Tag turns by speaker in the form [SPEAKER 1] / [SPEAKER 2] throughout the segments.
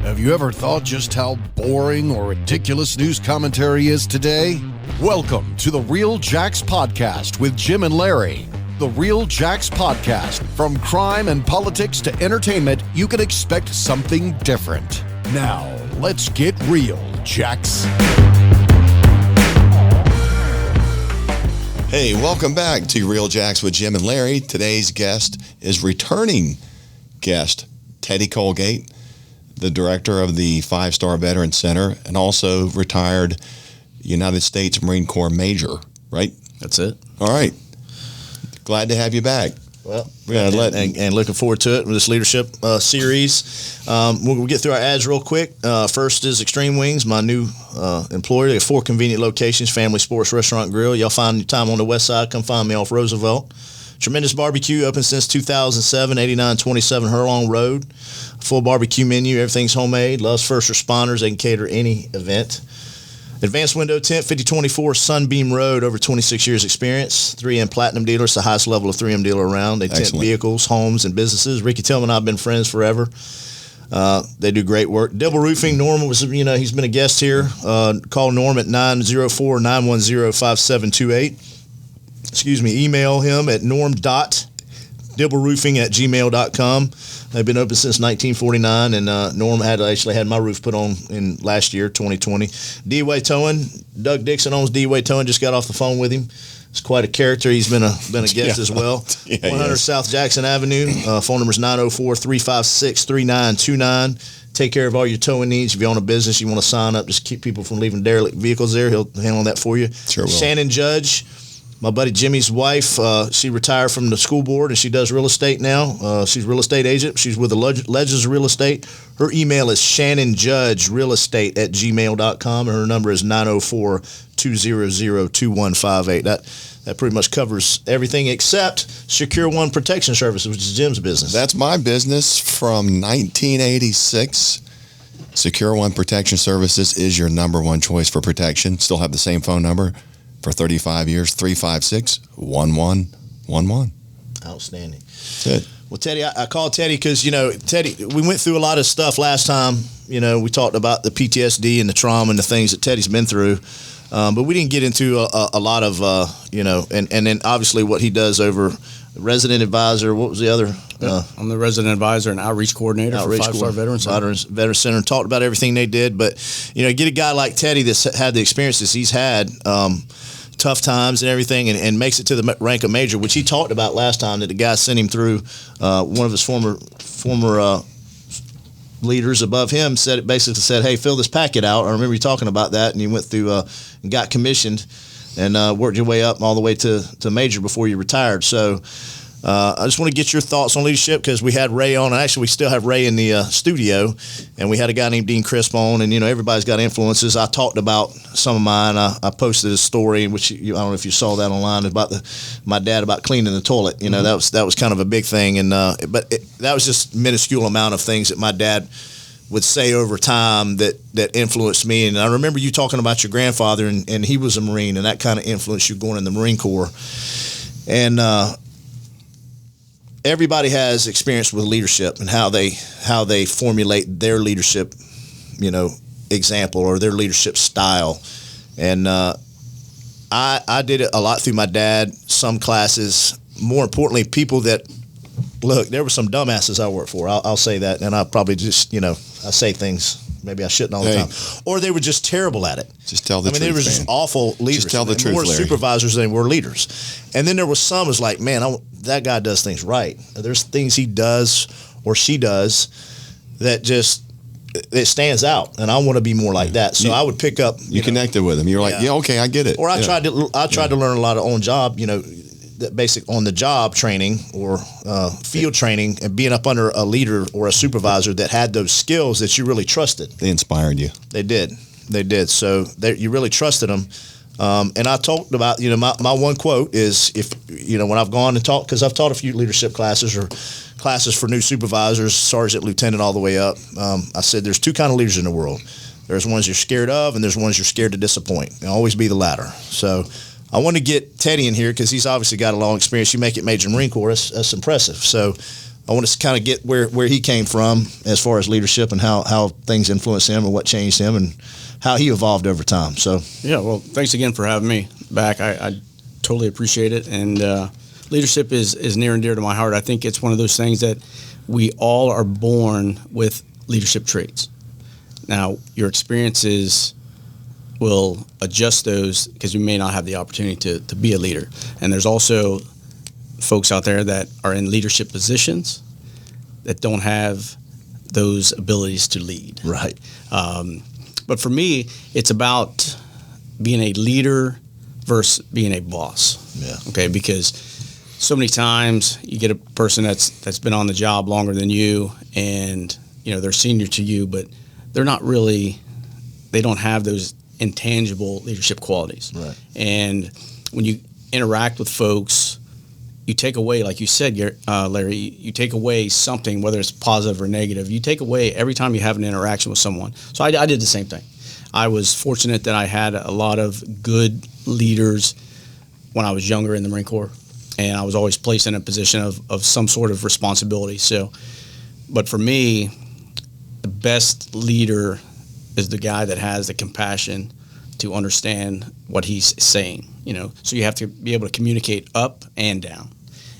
[SPEAKER 1] Have you ever thought just how boring or ridiculous news commentary is today? Welcome to the Real Jacks Podcast with Jim and Larry. The Real Jacks Podcast. From crime and politics to entertainment, you can expect something different. Now, let's get real, Jacks.
[SPEAKER 2] Hey, welcome back to Real Jacks with Jim and Larry. Today's guest is returning guest Teddy Colegate, the director of the 5-Star Veteran Center, and also retired United States Marine Corps Major, right?
[SPEAKER 3] That's it.
[SPEAKER 2] All right. Glad to have you back.
[SPEAKER 3] Well, and looking forward to it with this leadership series. We'll get through our ads real quick. First is Extreme Wings, my new employer. They have 4 convenient locations, family, sports, restaurant, grill. Y'all find your time on the west side. Come find me off Roosevelt. Tremendous Barbecue, open since 2007, 8927 Hurlong Road. Full barbecue menu, everything's homemade. Loves first responders. They can cater any event. Advanced Window Tint, 5024 Sunbeam Road, over 26 years experience. 3M Platinum dealer, it's the highest level of 3M dealer around. They tint vehicles, homes, and businesses. Ricky Tillman and I have been friends forever. They do great work. Dibble Roofing, Norm was, he's been a guest here. Call Norm at 904-910-5728. Email him at norm.dibbleroofing@gmail.com. They've been open since 1949, and Norm actually had my roof put on in last year, 2020. D-Way Towing, Doug Dixon owns D-Way Towing. Just got off the phone with him. It's quite a character. He's been a guest as well. 100 South Jackson Avenue. Phone number is 904-356-3929. Take care of all your towing needs. If you own a business, you want to sign up, just keep people from leaving derelict vehicles there. He'll handle that for you.
[SPEAKER 2] Sure will.
[SPEAKER 3] Shannon Judge, my buddy Jimmy's wife, she retired from the school board and she does real estate now. She's a real estate agent. She's with the Legends of Real Estate. Her email is shannonjudgerealestate@gmail.com, and her number is 904-200-2158. That pretty much covers everything except Secure One Protection Services, which is Jim's business.
[SPEAKER 2] That's my business from 1986. Secure One Protection Services is your number one choice for protection. Still have the same phone number for 35 years, 356-1111.
[SPEAKER 3] Outstanding.
[SPEAKER 2] That's it.
[SPEAKER 3] Well, Teddy, I called Teddy because, Teddy, we went through a lot of stuff last time. We talked about the PTSD and the trauma and the things that Teddy's been through. But we didn't get into a lot of, and then obviously what he does over resident advisor. What was the other?
[SPEAKER 4] I'm the resident advisor and outreach coordinator for 5-Star Veteran Center.
[SPEAKER 3] Veteran Center, and talked about everything they did. But, get a guy like Teddy that's had the experiences he's had, tough times and everything, and makes it to the rank of major, which he talked about last time, that the guy sent him through. One of his former leaders above him basically said, hey, fill this packet out. I remember you talking about that, and you went through and got commissioned and worked your way up all the way to major before you retired. So I just want to get your thoughts on leadership, because we had Ray on, and actually we still have Ray in the studio, and we had a guy named Dean Crisp on, and everybody's got influences. I talked about some of mine. I posted a story, which I don't know if you saw that online, about my dad about cleaning the toilet. That was kind of a big thing, and that was just minuscule amount of things that my dad would say over time that influenced me. And I remember you talking about your grandfather, and he was a Marine, and that kind of influenced you going in the Marine Corps. And everybody has experience with leadership and how they formulate their leadership, example, or their leadership style. And I did it a lot through my dad, some classes. More importantly, people that, look, there were some dumbasses I worked for. I'll say that, and I probably just, I say things maybe I shouldn't all the time. Or they were just terrible at it.
[SPEAKER 2] Just tell the truth,
[SPEAKER 3] they were just awful leaders.
[SPEAKER 2] Just tell the truth,
[SPEAKER 3] more
[SPEAKER 2] Larry.
[SPEAKER 3] Supervisors than were leaders. And then there was some was like, man, that guy does things right. There's things he does or she does that just, it stands out, and I want to be more like that. So I would pick up.
[SPEAKER 2] You connected with him. You're like, yeah, okay, I get it.
[SPEAKER 3] Or I tried to learn a lot of on job, that basic on the job training or field training, and being up under a leader or a supervisor that had those skills that you really trusted.
[SPEAKER 2] They inspired you.
[SPEAKER 3] They did. So you really trusted them. And I talked about, my one quote is, if, when I've gone and taught, because I've taught a few leadership classes or classes for new supervisors, sergeant, lieutenant, all the way up. I said, there's 2 kind of leaders in the world. There's ones you're scared of, and there's ones you're scared to disappoint. And always be the latter. So I want to get Teddy in here because he's obviously got a long experience. You make it Major Marine Corps. That's impressive. So I want to kind of get where he came from as far as leadership and how things influenced him and what changed him and how he evolved over time. So
[SPEAKER 4] yeah, well, thanks again for having me back. I totally appreciate it. And leadership is near and dear to my heart. I think it's one of those things that we all are born with leadership traits. Now, your experiences will adjust those because you may not have the opportunity to be a leader. And there's also folks out there that are in leadership positions that don't have those abilities to lead.
[SPEAKER 3] Right.
[SPEAKER 4] But for me, it's about being a leader versus being a boss.
[SPEAKER 3] Yeah.
[SPEAKER 4] Okay, because so many times you get a person that's been on the job longer than you, and they're senior to you, but they're not really. They don't have those intangible leadership qualities.
[SPEAKER 3] Right.
[SPEAKER 4] And when you interact with folks, you take away, like you said, Larry, you take away something, whether it's positive or negative. You take away every time you have an interaction with someone. So I did the same thing. I was fortunate that I had a lot of good leaders when I was younger in the Marine Corps, and I was always placed in a position of some sort of responsibility. So, but for me, the best leader is the guy that has the compassion to understand what he's saying, So you have to be able to communicate up and down.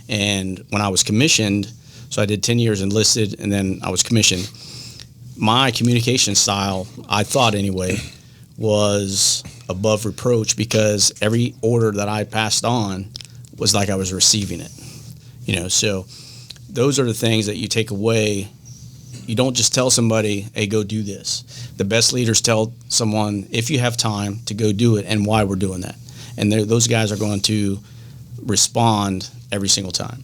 [SPEAKER 4] And when I was commissioned, so I did 10 years enlisted, and then I was commissioned, my communication style, I thought anyway, was above reproach because every order that I passed on was like I was receiving it. So those are the things that you take away. You don't just tell somebody, hey, go do this. The best leaders tell someone, if you have time, to go do it and why we're doing that. And those guys are going to respond every single time.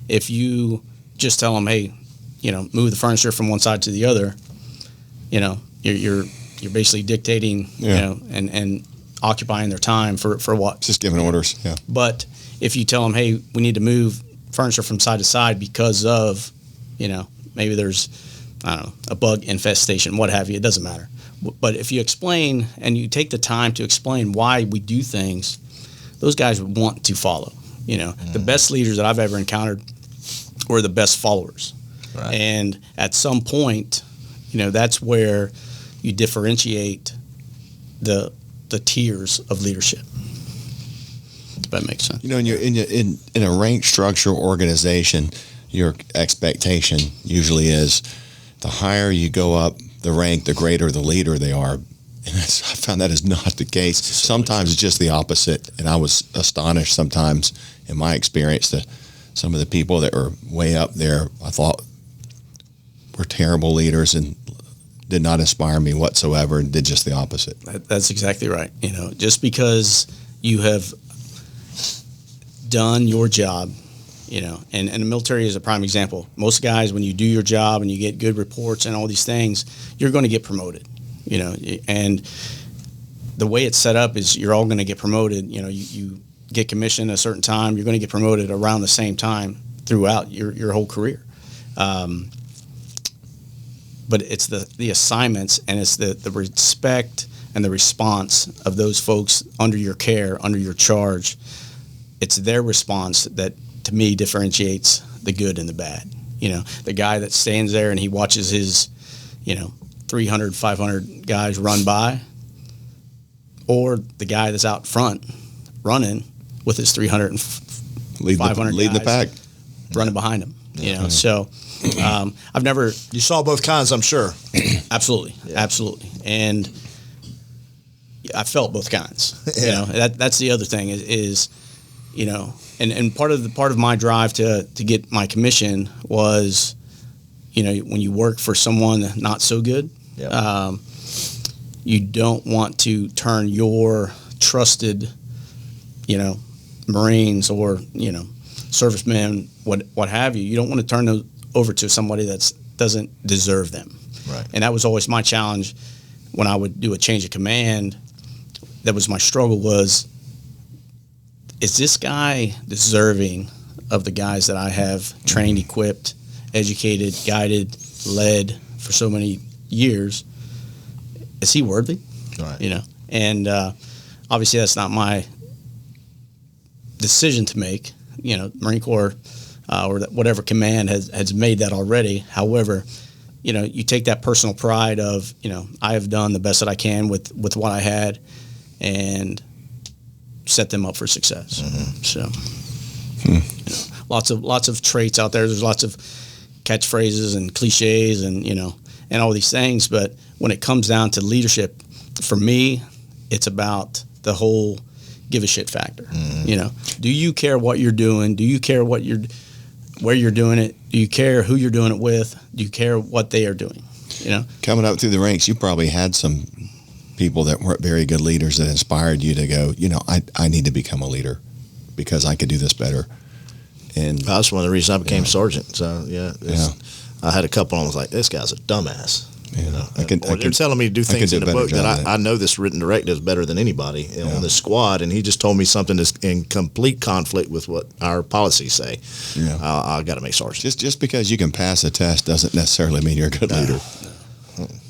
[SPEAKER 4] If you just tell them, hey, move the furniture from one side to the other, you're basically dictating, and occupying their time for what?
[SPEAKER 2] Just giving orders, yeah.
[SPEAKER 4] But if you tell them, hey, we need to move furniture from side to side because of, maybe there's, I don't know, a bug infestation, what have you, it doesn't matter. But if you explain and you take the time to explain why we do things, those guys would want to follow. The best leaders that I've ever encountered were the best followers.
[SPEAKER 3] Right.
[SPEAKER 4] And at some point, that's where you differentiate the tiers of leadership. If that makes sense.
[SPEAKER 2] In a rank structure organization, your expectation usually is the higher you go up the rank, the greater the leader they are. And I found that is not the case. Sometimes it's just the opposite. And I was astonished sometimes in my experience that some of the people that were way up there, I thought were terrible leaders and did not inspire me whatsoever and did just the opposite.
[SPEAKER 4] That's exactly right. Just because you have done your job, and the military is a prime example. Most guys, when you do your job and you get good reports and all these things, you're going to get promoted, and the way it's set up is you're all going to get promoted. You get commissioned at a certain time, you're going to get promoted around the same time throughout your whole career. But it's the assignments and it's the respect and the response of those folks under your care, under your charge. It's their response that, to me, differentiates the good and the bad. The guy that stands there and he watches his, 300, 500 guys run by, or the guy that's out front running with his 300 and 500
[SPEAKER 2] leading the pack,
[SPEAKER 4] running behind him. So I've never.
[SPEAKER 3] You saw both kinds, I'm sure.
[SPEAKER 4] Absolutely, absolutely, and I felt both kinds. That's the other thing is and part of my drive to get my commission was, when you work for someone not so good, you don't want to turn your trusted, Marines or servicemen, what have you. You don't want to turn those over to somebody that doesn't deserve them.
[SPEAKER 3] Right.
[SPEAKER 4] And that was always my challenge when I would do a change of command. That was my struggle was, is this guy deserving of the guys that I have trained, equipped, educated, guided, led for so many years? Is he worthy?
[SPEAKER 3] Right.
[SPEAKER 4] And obviously that's not my decision to make. Marine Corps or whatever command has made that already. However, you take that personal pride of, I have done the best that I can with what I had, and set them up for success. Mm-hmm. So, lots of traits out there. There's lots of catchphrases and cliches and and all these things. But when it comes down to leadership, for me, it's about the whole give a shit factor. Mm-hmm. Do you care what you're doing? Do you care where you're doing it? Do you care who you're doing it with? Do you care what they are doing?
[SPEAKER 2] Coming up through the ranks, you probably had some people that weren't very good leaders that inspired you to go, I need to become a leader because I could do this better. And
[SPEAKER 3] that's one of the reasons I became sergeant. So I had a couple, and I was like, this guy's a dumbass. They're telling me to do things in the book that I know this written directive is better than anybody on this squad, and he just told me something that's in complete conflict with what our policies say. Yeah. I got to make sergeant.
[SPEAKER 2] Just because you can pass a test doesn't necessarily mean you're a good leader.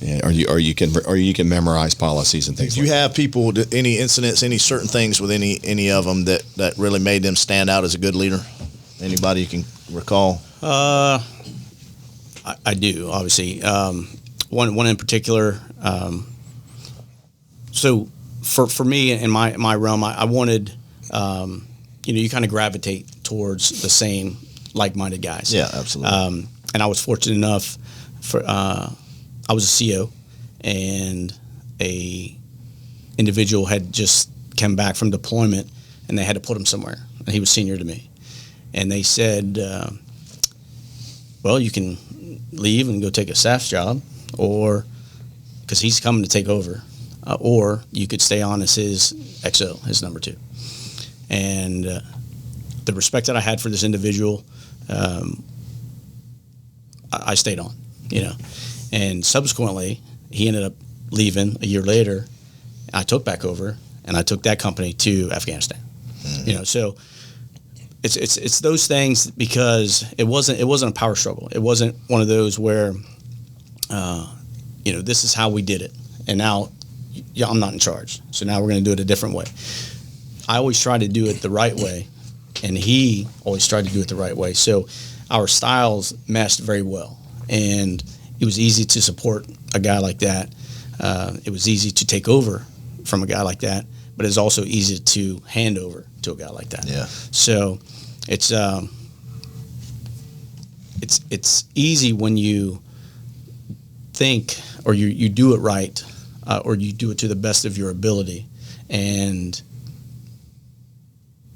[SPEAKER 2] Yeah, or you can memorize policies and things.
[SPEAKER 3] Did you have people, any incidents, any certain things with any of them that really made them stand out as a good leader? Anybody you can recall?
[SPEAKER 4] I do, obviously. One in particular. So for me in my realm, I wanted, you kind of gravitate towards the same like-minded guys.
[SPEAKER 3] Yeah, absolutely.
[SPEAKER 4] And I was fortunate enough I was a CO, and a individual had just come back from deployment, and they had to put him somewhere, and he was senior to me. And they said, well, you can leave and go take a staff job, or because he's coming to take over, or you could stay on as his XO, his number 2. And the respect that I had for this individual, I stayed on, And subsequently, he ended up leaving a year later. I took back over, and I took that company to Afghanistan. Mm-hmm. So it's those things, because it wasn't a power struggle. It wasn't one of those where, this is how we did it, and now I'm not in charge, so now we're going to do it a different way. I always try to do it the right way, and he always tried to do it the right way. So our styles meshed very well, and it was easy to support a guy like that. It was easy to take over from a guy like that, but it's also easy to hand over to a guy like that.
[SPEAKER 3] Yeah.
[SPEAKER 4] So it's easy when you think, or you do it right, or you do it to the best of your ability, and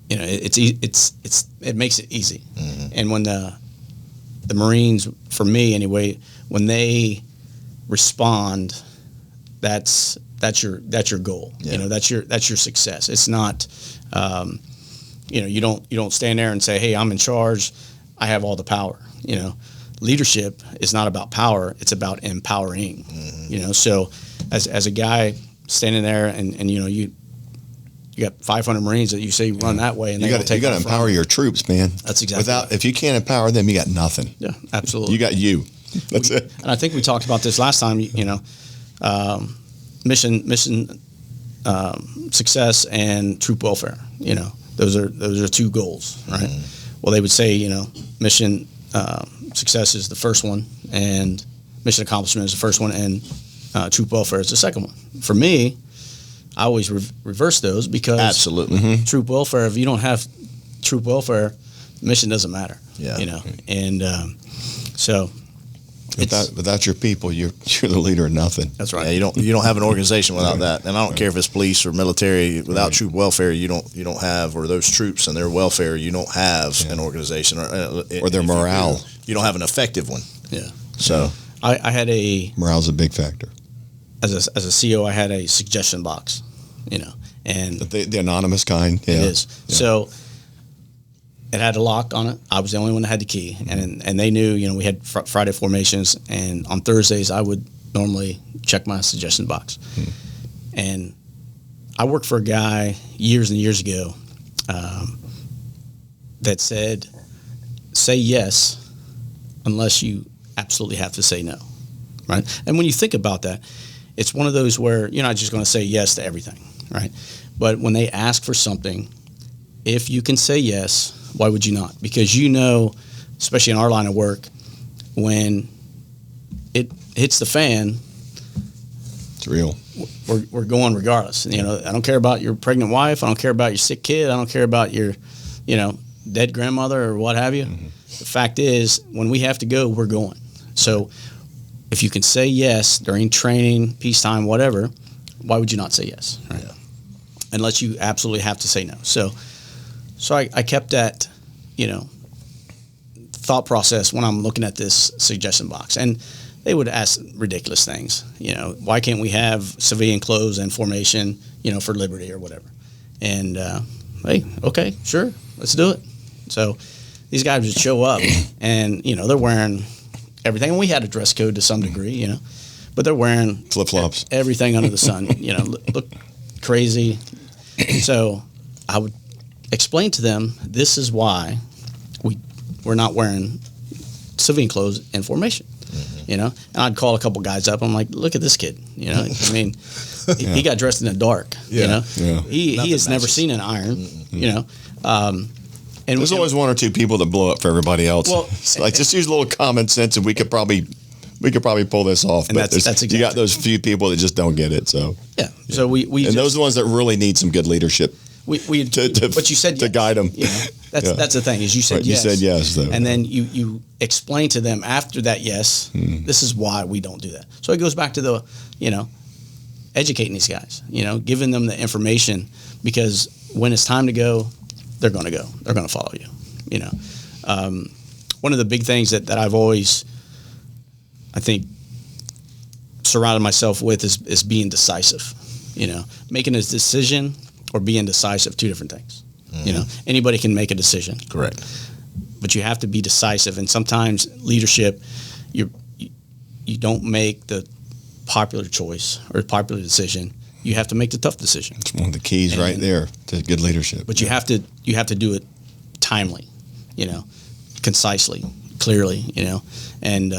[SPEAKER 4] it makes it easy. Mm-hmm. And when the Marines, for me anyway, when they respond, that's your goal.
[SPEAKER 3] Yeah.
[SPEAKER 4] That's your success. It's not, you don't stand there and say, hey, I'm in charge, I have all the power. Leadership is not about power, it's about empowering. Mm-hmm. So as a guy standing there, and you got 500 Marines that you say run that way, and you got to
[SPEAKER 2] empower your troops, man.
[SPEAKER 4] That's exactly right.
[SPEAKER 2] If you can't empower them, you got nothing.
[SPEAKER 4] Yeah, absolutely.
[SPEAKER 2] You got you. That's it.
[SPEAKER 4] And I think we talked about this last time. Mission success and troop welfare. Those are 2 goals, right? Mm-hmm. Well, they would say mission success is the first one, and mission accomplishment is the first one, and troop welfare is the second one. For me, I always reverse those, because
[SPEAKER 3] absolutely.
[SPEAKER 2] Mm-hmm.
[SPEAKER 4] Troop welfare, if you don't have troop welfare, mission doesn't matter.
[SPEAKER 3] Yeah.
[SPEAKER 4] And so
[SPEAKER 2] without your people, you're the leader of nothing.
[SPEAKER 4] That's right.
[SPEAKER 3] Yeah, you don't have an organization without that. And I don't care if it's police or military. Without troop welfare, you don't have, or those troops and their welfare, you don't have an organization,
[SPEAKER 2] or their morale.
[SPEAKER 3] You don't have an effective one.
[SPEAKER 4] Yeah.
[SPEAKER 3] So
[SPEAKER 4] I had
[SPEAKER 2] morale's a big factor.
[SPEAKER 4] As a CO, I had a suggestion box, and
[SPEAKER 2] the anonymous kind. Yeah.
[SPEAKER 4] It is. Yeah. So it had a lock on it. I was the only one that had the key, and they knew. We had Friday formations, and on Thursdays I would normally check my suggestion box. And I worked for a guy years and years ago that said, "Say yes, unless you absolutely have to say no." Right? And when you think about that, it's one of those where you're not just going to say yes to everything, right? But when they ask for something, if you can say yes, why would you not? Because especially in our line of work, when it hits the fan,
[SPEAKER 2] It's real.
[SPEAKER 4] we're going regardless. You know, I don't care about your pregnant wife. I don't care about your sick kid. I don't care about your, you know, dead grandmother or what have you. The fact is, when we have to go, we're going. So if you can say yes during training, peacetime, whatever, why would you not say yes? Right?
[SPEAKER 3] Yeah.
[SPEAKER 4] Unless you absolutely have to say no. So I kept that, you know, thought process when I'm looking at this suggestion box. And they would ask ridiculous things. You know, why can't we have civilian clothes and formation, you know, for liberty or whatever? And, hey, okay, sure, let's do it. So these guys would show up and, you know, they're wearing everything. And we had a dress code to some degree, you know, but they're wearing
[SPEAKER 2] Flip-flops.
[SPEAKER 4] everything under the sun, you know, look crazy. So I would explain to them, this is why we're not wearing civilian clothes in formation, you know. And I'd call a couple guys up. I'm like, look at this kid, you know. I mean, he got dressed in the dark, you know.
[SPEAKER 2] Yeah.
[SPEAKER 4] He has never seen an iron, you know. And
[SPEAKER 2] There's always one or two people that blow up for everybody else.
[SPEAKER 4] Well,
[SPEAKER 2] It's like, just use a little common sense, and we could probably pull this off.
[SPEAKER 4] And
[SPEAKER 2] But
[SPEAKER 4] that's
[SPEAKER 2] you got
[SPEAKER 4] exactly-
[SPEAKER 2] those few people that just don't get it. So,
[SPEAKER 4] yeah. So we
[SPEAKER 2] and
[SPEAKER 4] just,
[SPEAKER 2] those are the ones that really need some good leadership.
[SPEAKER 4] we
[SPEAKER 2] to-
[SPEAKER 4] but you said
[SPEAKER 2] to
[SPEAKER 4] yes.
[SPEAKER 2] guide 'em.
[SPEAKER 4] You know,
[SPEAKER 2] Yeah.
[SPEAKER 4] that's the thing is you said
[SPEAKER 2] Right, you
[SPEAKER 4] yes.
[SPEAKER 2] said yes, though.
[SPEAKER 4] And then you explain to them after that yes, this is why we don't do that. So it goes back to the, you know, educating these guys, you know, giving them the information, because when it's time to go, they're going to go. They're going to follow you, you know. One of the big things that I've always, I think, surrounded myself with is being decisive, you know, making a decision or being decisive, two different things. You know, anybody can make a decision,
[SPEAKER 3] Correct.
[SPEAKER 4] but you have to be decisive. And sometimes leadership, you don't make the popular choice or popular decision. You have to make the tough decision.
[SPEAKER 2] It's one of the keys right there to good leadership.
[SPEAKER 4] But you have to do it timely, you know, concisely, clearly, you know, and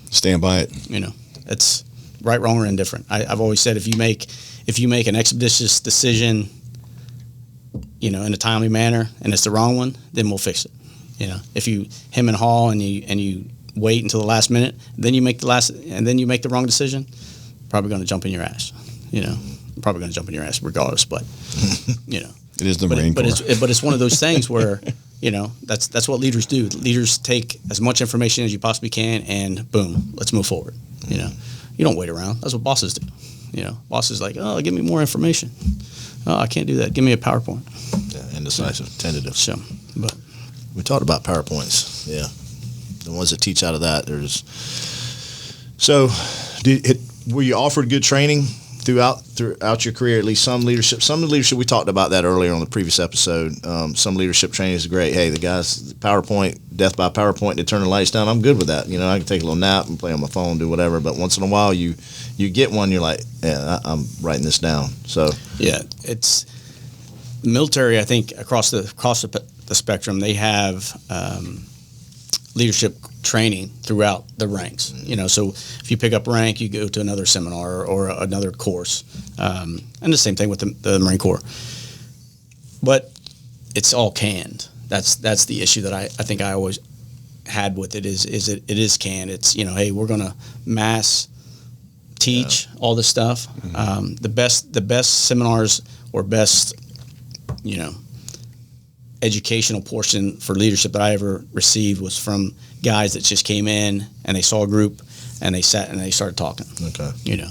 [SPEAKER 2] Stand by it.
[SPEAKER 4] you know, it's right, wrong, or indifferent. I've always said if you make an expeditious decision, you know, in a timely manner, and it's the wrong one, then we'll fix it. You know, if you hem and haw and you wait until the last minute, then you make the wrong decision, probably going to jump in your ass. You know, probably going to jump in your ass regardless. But you know,
[SPEAKER 2] It is the Marine Corps.
[SPEAKER 4] but it's one of those things where, you know, that's what leaders do. Leaders take as much information as you possibly can, and boom, let's move forward. You know, you don't wait around. That's what bosses do. You know, bosses like, oh, give me more information. Oh, I can't do that. Give me a PowerPoint.
[SPEAKER 3] Yeah, indecisive, tentative.
[SPEAKER 4] So, but
[SPEAKER 3] We talked about PowerPoints. Yeah, the ones that teach out of that. There's so. Were you offered good training throughout your career? At least some leadership. Some leadership. We talked about that earlier on the previous episode. Some leadership training is great. Hey, the guys, PowerPoint, death by PowerPoint. They turn the lights down. I'm good with that. You know, I can take a little nap and play on my phone, do whatever. But once in a while, you get one. You're like, yeah, I'm writing this down. So
[SPEAKER 4] yeah, it's military. I think across the spectrum, they have leadership training throughout the ranks. You know, so if you pick up rank, you go to another seminar or another course, and the same thing with the Marine Corps. But it's all canned. That's the issue that I think I always had with it is it is canned. It's, you know, hey, we're gonna mass teach all this stuff. The best seminars or best, you know, educational portion for leadership that I ever received was from guys that just came in and they saw a group and they sat and they started talking.
[SPEAKER 3] okay.
[SPEAKER 4] You know,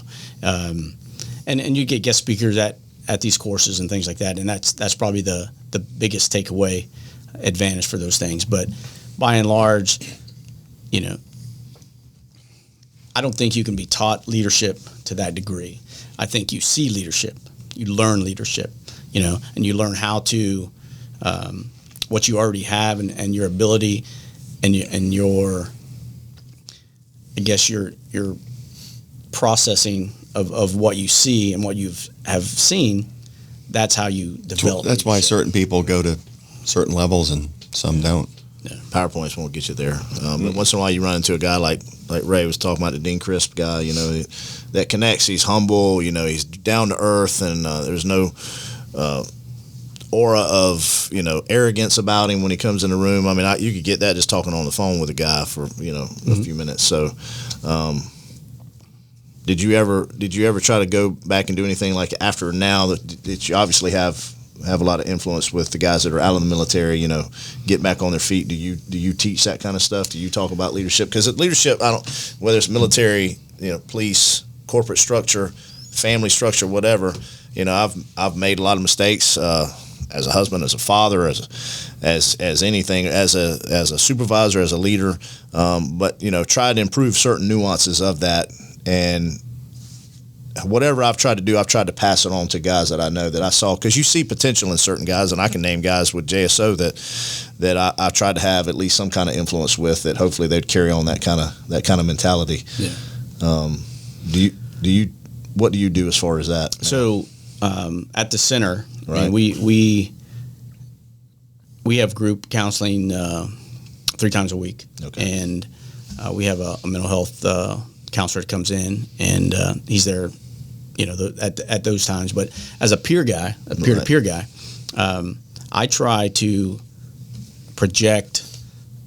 [SPEAKER 4] and you get guest speakers at these courses and things like that, and that's probably the biggest takeaway advantage for those things. But by and large, you know, I don't think you can be taught leadership to that degree. I think you see leadership, you learn leadership, you know, and you learn how to what you already have and your ability and your I guess your processing of what you see and what have seen. That's how you develop.
[SPEAKER 2] That's why
[SPEAKER 4] leadership.
[SPEAKER 2] certain people go to certain levels and some don't.
[SPEAKER 3] Yeah, PowerPoints won't get you there. But once in a while, you run into a guy like Ray was talking about, the Dean Crisp guy. You know, that connects. He's humble. You know, he's down to earth, and there's no aura of, arrogance about him when he comes in the room. I mean, you could get that just talking on the phone with a guy for, a few minutes. So, did you ever try to go back and do anything like after now that you obviously have a lot of influence with the guys that are out of the military, get back on their feet? Do you teach that kind of stuff? Do you talk about leadership? Because leadership, whether it's military, police, corporate structure, family structure, whatever, I've made a lot of mistakes as a husband, as a father, as anything, as a supervisor, as a leader, but try to improve certain nuances of that. And whatever I've tried to do, I've tried to pass it on to guys that I know that I saw, because you see potential in certain guys, and I can name guys with JSO that I tried to have at least some kind of influence with, that hopefully they'd carry on that kind of mentality.
[SPEAKER 4] Yeah.
[SPEAKER 3] What do you do as far as that?
[SPEAKER 4] So at the center,
[SPEAKER 3] right.
[SPEAKER 4] we have group counseling 3 times a week,
[SPEAKER 3] okay.
[SPEAKER 4] and we have a mental health counselor that comes in, and he's there, at those times. But as a peer-to-peer guy, I try to project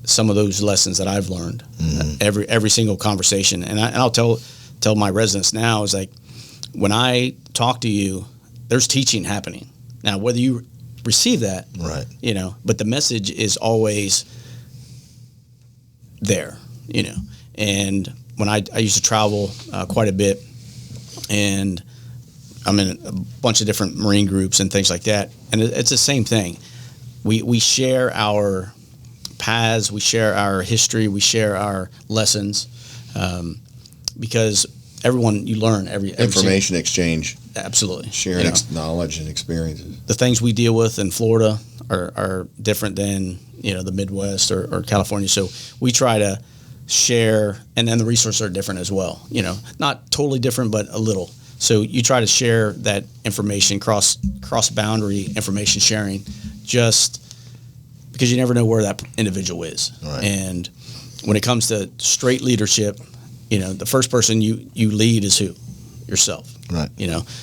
[SPEAKER 4] some of those lessons that I've learned every single conversation, and I'll tell my residents now, is like, when I talk to you, there's teaching happening. Now, whether you receive that,
[SPEAKER 3] right,
[SPEAKER 4] but the message is always there, and when I used to travel quite a bit, and I'm in a bunch of different Marine groups and things like that, and it's the same thing. We share our paths, we share our history, we share our lessons, because you learn every
[SPEAKER 2] Information exchange.
[SPEAKER 4] Absolutely.
[SPEAKER 2] Sharing knowledge and experiences.
[SPEAKER 4] The things we deal with in Florida are different than, the Midwest or California. So we try to share, and then the resources are different as well. Not totally different, but a little. So you try to share that information, cross boundary information sharing, just because you never know where that individual is.
[SPEAKER 3] Right.
[SPEAKER 4] And when it comes to straight leadership, the first person you lead is who? Yourself.
[SPEAKER 3] Right.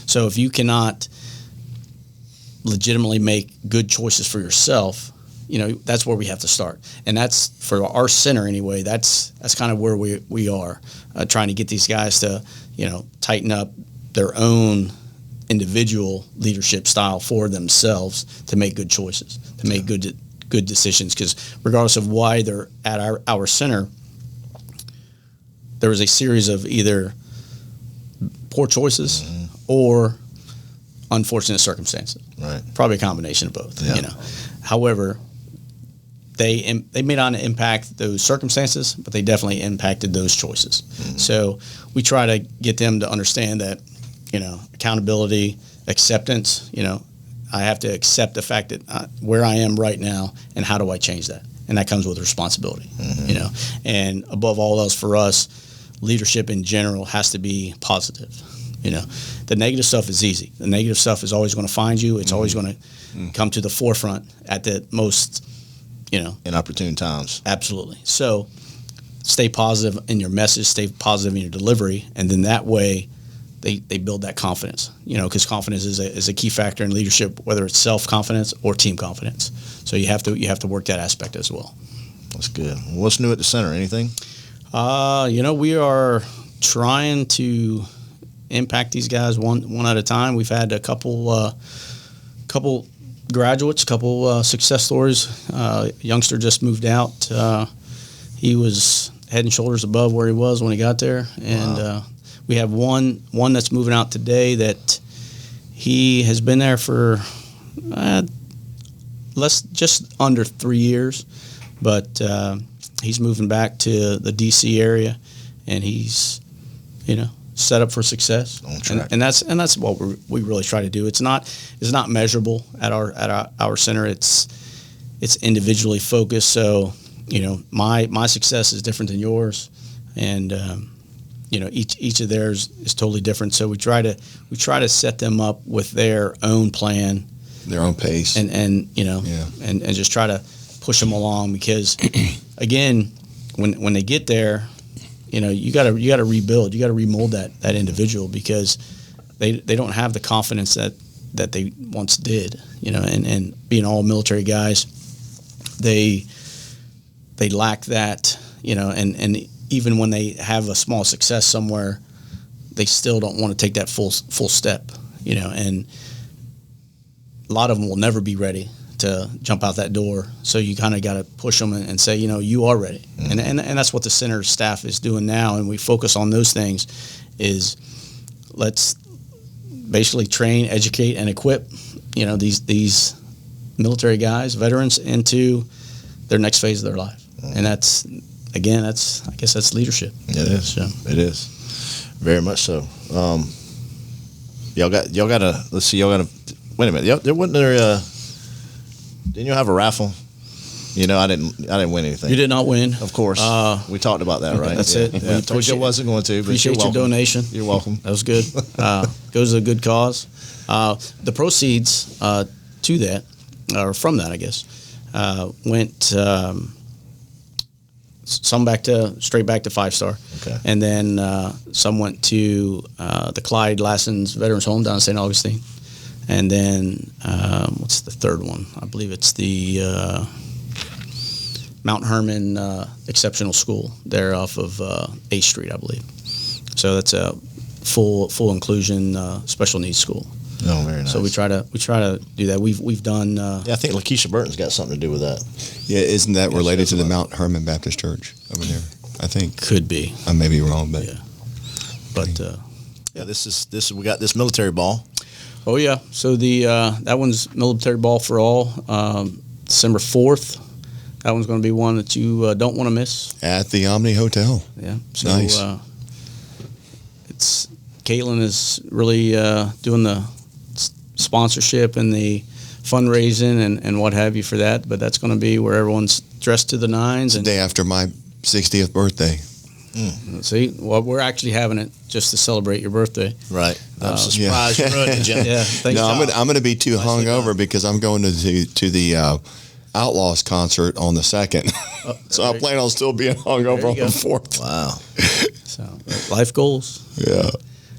[SPEAKER 4] So if you cannot legitimately make good choices for yourself, that's where we have to start. And that's, for our center anyway, that's kind of where we are, trying to get these guys to, tighten up their own individual leadership style for themselves, to make good choices, to make good decisions. Because regardless of why they're at our center, there was a series of either poor choices or unfortunate circumstances.
[SPEAKER 3] Right.
[SPEAKER 4] Probably a combination of both.
[SPEAKER 3] Yeah.
[SPEAKER 4] However, they may not impact those circumstances, but they definitely impacted those choices. So we try to get them to understand that, accountability, acceptance. I have to accept the fact that where I am right now, and how do I change that? And that comes with responsibility. And above all else, for us, leadership in general has to be positive. The negative stuff is easy. The negative stuff is always going to find you. It's always going to come to the forefront at the most,
[SPEAKER 3] inopportune times.
[SPEAKER 4] Absolutely. So stay positive in your message, stay positive in your delivery, and then that way they build that confidence, because confidence is a key factor in leadership, whether it's self-confidence or team confidence. So you have to work that aspect as well.
[SPEAKER 3] That's good. What's new at the center? Anything?
[SPEAKER 4] We are trying to impact these guys one at a time. We've had a couple graduates, success stories. A youngster just moved out. He was head and shoulders above where he was when he got there, and wow. We have one that's moving out today that he has been there for just under 3 years, but he's moving back to the DC area, and he's set up for success.
[SPEAKER 3] On track.
[SPEAKER 4] And that's what we really try to do. It's not measurable at our center. It's individually focused. So my success is different than yours, and each of theirs is totally different. So we try to set them up with their own plan,
[SPEAKER 2] their own pace,
[SPEAKER 4] and just try to push them along, because again, when they get there, you got to rebuild, you got to remold that individual, because they don't have the confidence that that they once did, and being all military guys, they lack that, and even when they have a small success somewhere, they still don't want to take that full step, and a lot of them will never be ready to jump out that door. So you kind of got to push them and say, you are ready. Mm-hmm. And that's what the center staff is doing now. And we focus on those things is let's basically train, educate, and equip, these military guys, veterans, into their next phase of their life. Mm-hmm. And I guess that's leadership.
[SPEAKER 3] It is. So. It is. Very much so. Y'all got to, wait a minute. Didn't you have a raffle? I didn't win anything.
[SPEAKER 4] You did not win.
[SPEAKER 3] Of course. We talked about that, right?
[SPEAKER 4] That's it.
[SPEAKER 3] Yeah. Told you I wasn't going to. But
[SPEAKER 4] appreciate your donation.
[SPEAKER 3] You're welcome.
[SPEAKER 4] That was good. Goes to a good cause. The proceeds to that, or from that, I guess, went some straight back to 5-star.
[SPEAKER 3] Okay.
[SPEAKER 4] And then some went to the Clyde Lasson's Veterans Home down in St. Augustine. And then what's the third one? I believe it's the Mount Herman Exceptional School there off of 8th Street, I believe. So that's a full inclusion special needs school.
[SPEAKER 3] Oh, very nice.
[SPEAKER 4] So we try to do that. We've done.
[SPEAKER 3] I think Lakeisha Burton's got something to do with that.
[SPEAKER 2] Yeah, isn't that related to the Mount Herman Baptist Church over there? I think
[SPEAKER 4] could be.
[SPEAKER 2] I may be wrong, but
[SPEAKER 4] yeah. But
[SPEAKER 3] this we got this military ball.
[SPEAKER 4] Oh yeah, so the that one's military ball for all. December 4th. That one's going to be one that you don't want to miss.
[SPEAKER 2] At the Omni Hotel.
[SPEAKER 4] Yeah. So,
[SPEAKER 2] nice.
[SPEAKER 4] It's Caitlin is really doing the sponsorship and the fundraising and what have you for that. But that's going to be where everyone's dressed to the nines.
[SPEAKER 2] The day after my 60th birthday.
[SPEAKER 4] See, well, we're actually having it just to celebrate your birthday.
[SPEAKER 3] Right. I'm surprised you ruined it, Jim.
[SPEAKER 4] Yeah. Thanks.
[SPEAKER 2] No, I'm going to be too hungover because I'm going to the Outlaws concert on the 2nd. So I plan on still being hungover on the 4th.
[SPEAKER 3] Wow.
[SPEAKER 4] So life goals.
[SPEAKER 2] Yeah.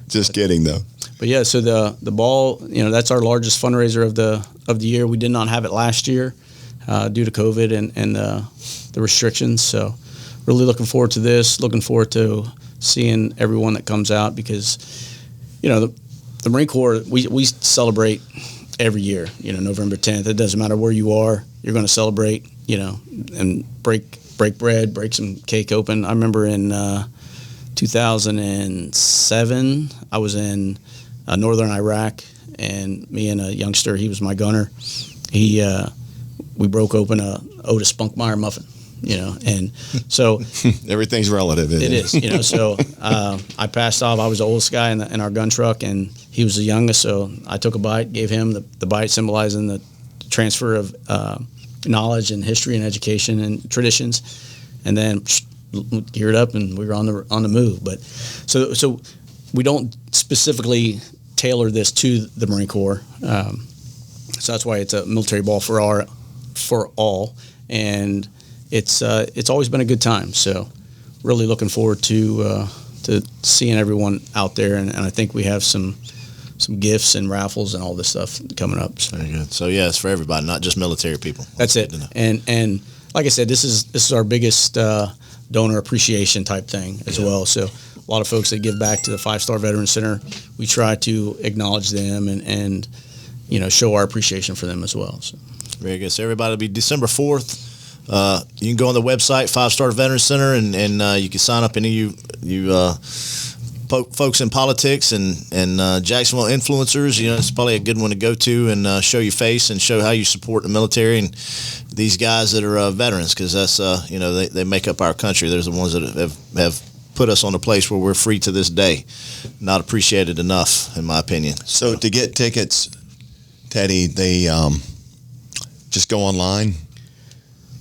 [SPEAKER 2] Just kidding though.
[SPEAKER 4] But yeah, so the ball, that's our largest fundraiser of the year. We did not have it last year due to COVID and the restrictions. So really looking forward to this. Looking forward to seeing everyone that comes out because, the Marine Corps we celebrate every year. November 10th. It doesn't matter where you are. You're going to celebrate. And break bread, break some cake open. I remember in 2007, I was in northern Iraq, and me and a youngster, he was my gunner. We broke open a Otis Spunkmeyer muffin, and so
[SPEAKER 2] everything's relative.
[SPEAKER 4] It is, so I passed off. I was the oldest guy in our gun truck, and he was the youngest. So I took a bite, gave him the bite, symbolizing the transfer of knowledge and history and education and traditions, and then geared up and we were on the move. But so we don't specifically tailor this to the Marine Corps. So that's why it's a military ball for all, and it's always been a good time. So really looking forward to seeing everyone out there, and I think we have some gifts and raffles and all this stuff coming up. So.
[SPEAKER 3] Very good. So yeah, it's for everybody, not just military people.
[SPEAKER 4] That's it. And like I said, this is our biggest donor appreciation type thing as well. So a lot of folks that give back to the 5-Star Veterans Center, we try to acknowledge them and show our appreciation for them as well. So.
[SPEAKER 3] Very good. So everybody will be December 4th. You can go on the website, 5-Star Veterans Center, and you can sign up any of you folks in politics and Jacksonville influencers. It's probably a good one to go to and show your face and show how you support the military and these guys that are veterans, because that's they make up our country. They're the ones that have put us on a place where we're free to this day. Not appreciated enough, in my opinion.
[SPEAKER 2] So to get tickets, Teddy, they just go online.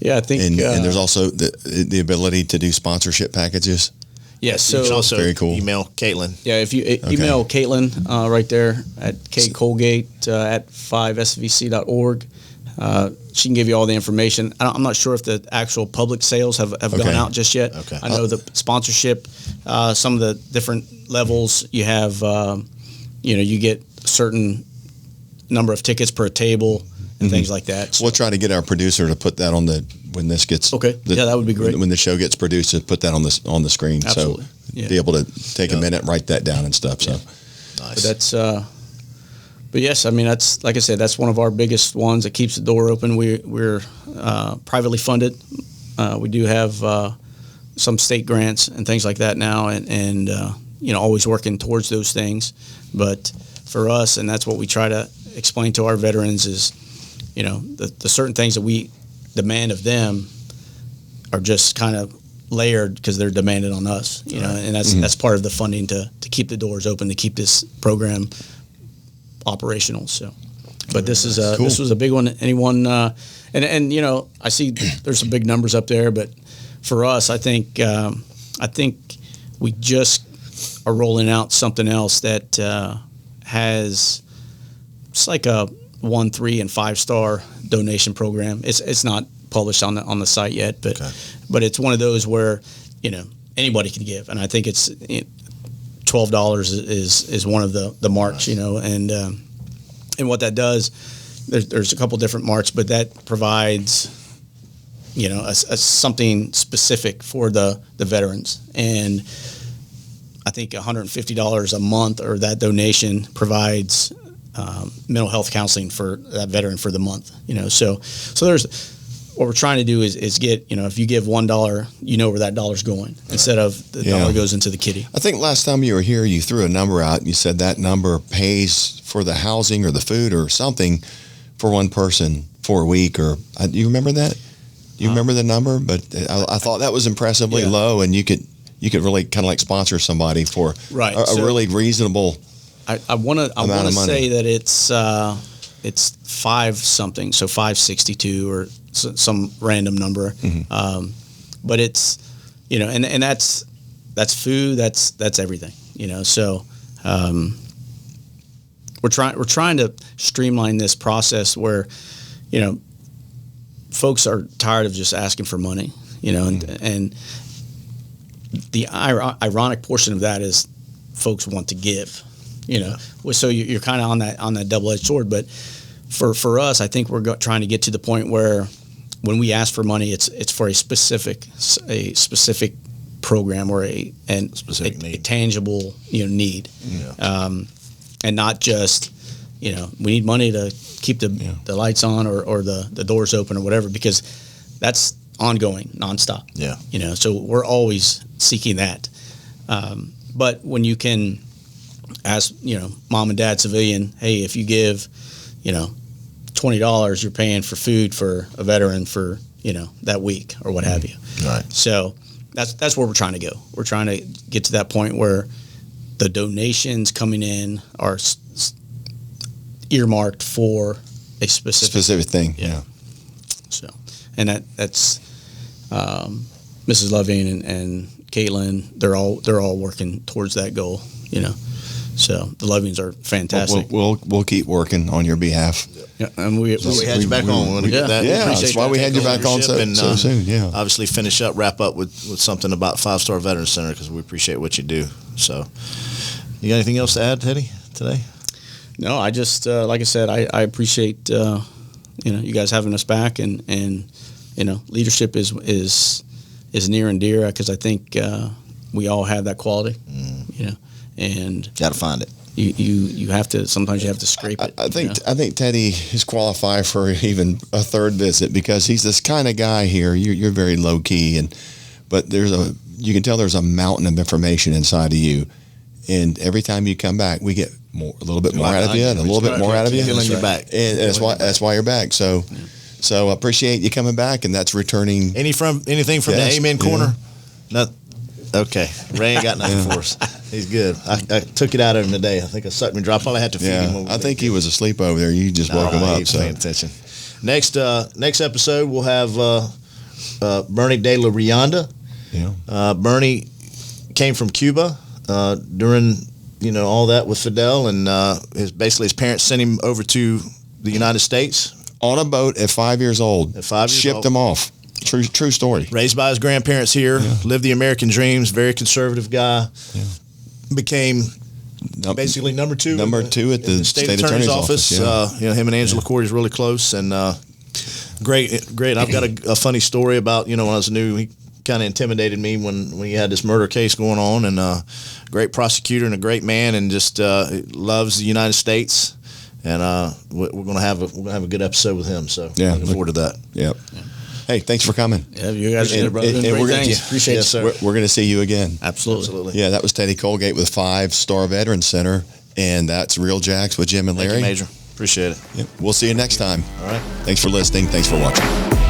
[SPEAKER 4] Yeah, I think,
[SPEAKER 2] and there's also the ability to do sponsorship packages.
[SPEAKER 4] Yeah, so
[SPEAKER 3] you can also
[SPEAKER 2] very cool.
[SPEAKER 3] Email Caitlin.
[SPEAKER 4] Yeah, if you email Caitlin right there at Colegate at 5svc.org, she can give you all the information. I'm not sure if the actual public sales have gone out just yet.
[SPEAKER 3] Okay.
[SPEAKER 4] I know the sponsorship, some of the different levels you have. You get certain number of tickets per table and things like that. So,
[SPEAKER 2] We'll try to get our producer to put that on when this gets
[SPEAKER 4] that would be great.
[SPEAKER 2] when the show gets produced, to put that on the screen.
[SPEAKER 4] Absolutely.
[SPEAKER 2] So be able to take a minute, write that down and stuff. So
[SPEAKER 3] Nice.
[SPEAKER 4] But that's but yes, I mean, that's, like I said, that's one of our biggest ones that keeps the door open. We're privately funded. We do have some state grants and things like that now, and always working towards those things. But for us, and that's what we try to explain to our veterans is, the certain things that we demand of them are just kind of layered because they're demanded on us, and that's part of the funding to keep the doors open, to keep this program operational. So, but this is this was a big one. Anyone, and I see there's some big numbers up there, but for us, I think we just are rolling out something else that has it's like a 1, 3, and 5-star donation program. It's not published on the site yet, but it's one of those where anybody can give, and I think it's $12 is one of the marks, and what that does, there's a couple different marks, but that provides a something specific for the veterans, and I think $150 a month, or that donation provides mental health counseling for that veteran for the month. So there's what we're trying to do is get if you give $1, where that dollar's going instead of the dollar goes into the kitty.
[SPEAKER 2] I think last time you were here, you threw a number out. And you said that number pays for the housing or the food or something for one person for a week. Or do you remember that? You remember the number? But I thought that was impressively low, and you could really kind of like sponsor somebody for a really reasonable.
[SPEAKER 4] I want to say that it's 5 something, so 562 or some random number. But it's and that's food, that's everything. So we're trying to streamline this process where folks are tired of just asking for money. And the ironic portion of that is folks want to give. So you're kind of on that double-edged sword. But for us, I think we're trying to get to the point where when we ask for money, it's for a specific program or a tangible need, and not just we need money to keep the lights on or the doors open or whatever, because that's ongoing, nonstop. So we're always seeking that. But when you can ask, mom and dad civilian, hey, if you give, $20, you're paying for food for a veteran for, that week or what have you.
[SPEAKER 3] Right.
[SPEAKER 4] So that's where we're trying to go. We're trying to get to that point where the donations coming in are earmarked for a specific
[SPEAKER 2] thing.
[SPEAKER 4] Yeah. So, and that's Mrs. Loving and Caitlin. They're all working towards that goal. So the Lovings are fantastic.
[SPEAKER 2] We'll keep working on your behalf.
[SPEAKER 4] Yeah, and we
[SPEAKER 3] had you back on. We want to get that.
[SPEAKER 2] That's why we had you back on so soon. Yeah.
[SPEAKER 3] Obviously, wrap up with something about 5-Star Veterans Center, because we appreciate what you do. So, you got anything else to add, Teddy, today?
[SPEAKER 4] No, I just like I said, I appreciate you guys having us back, and leadership is near and dear, because I think we all have that quality. And
[SPEAKER 3] got to find it.
[SPEAKER 4] You have to, sometimes you have to scrape it.
[SPEAKER 2] I think Teddy is qualified for even a third visit, because he's this kind of guy here. You're very low key, but you can tell there's a mountain of information inside of you, and every time you come back, we get a little bit more out of you, and a little bit more out of you.
[SPEAKER 3] You're back,
[SPEAKER 2] and that's why you're back. So appreciate you coming back, and that's returning.
[SPEAKER 3] Anything from the Amen corner? No. Okay, Ray ain't got nothing for us. He's good. I took it out of him today. I think I sucked me dry. Probably had to feed him.
[SPEAKER 2] I think he was asleep over there. You just woke him up.
[SPEAKER 3] He's paying attention. Next episode, we'll have Bernice De La Rionda.
[SPEAKER 2] Yeah.
[SPEAKER 3] Bernie came from Cuba during all that with Fidel, and his parents sent him over to the United States
[SPEAKER 2] on a boat at 5 years old. Shipped him off. True story.
[SPEAKER 3] Raised by his grandparents here, lived the American dreams, very conservative guy.
[SPEAKER 2] Yeah.
[SPEAKER 3] Became basically number two
[SPEAKER 2] at the state attorney's office.
[SPEAKER 3] Yeah. Him and Angela Corey is really close, and great. I've got a funny story about when I was new. He kind of intimidated me when we had this murder case going on, and great prosecutor and a great man, and just loves the United States. And we're gonna have a good episode with him. So looking forward to that.
[SPEAKER 2] Yep. Yeah. Hey, thanks for coming.
[SPEAKER 4] Yeah, you guys are doing great things. Appreciate it, sir.
[SPEAKER 2] We're going to see you again.
[SPEAKER 4] Absolutely.
[SPEAKER 2] Yeah, that was Teddy Colegate with 5-Star Veteran Center, and that's Real Jacks with Jim and Larry.
[SPEAKER 3] Thank you, Major. Appreciate it.
[SPEAKER 2] Yep. We'll see you next time.
[SPEAKER 3] All right.
[SPEAKER 2] Thanks for listening. Thanks for watching.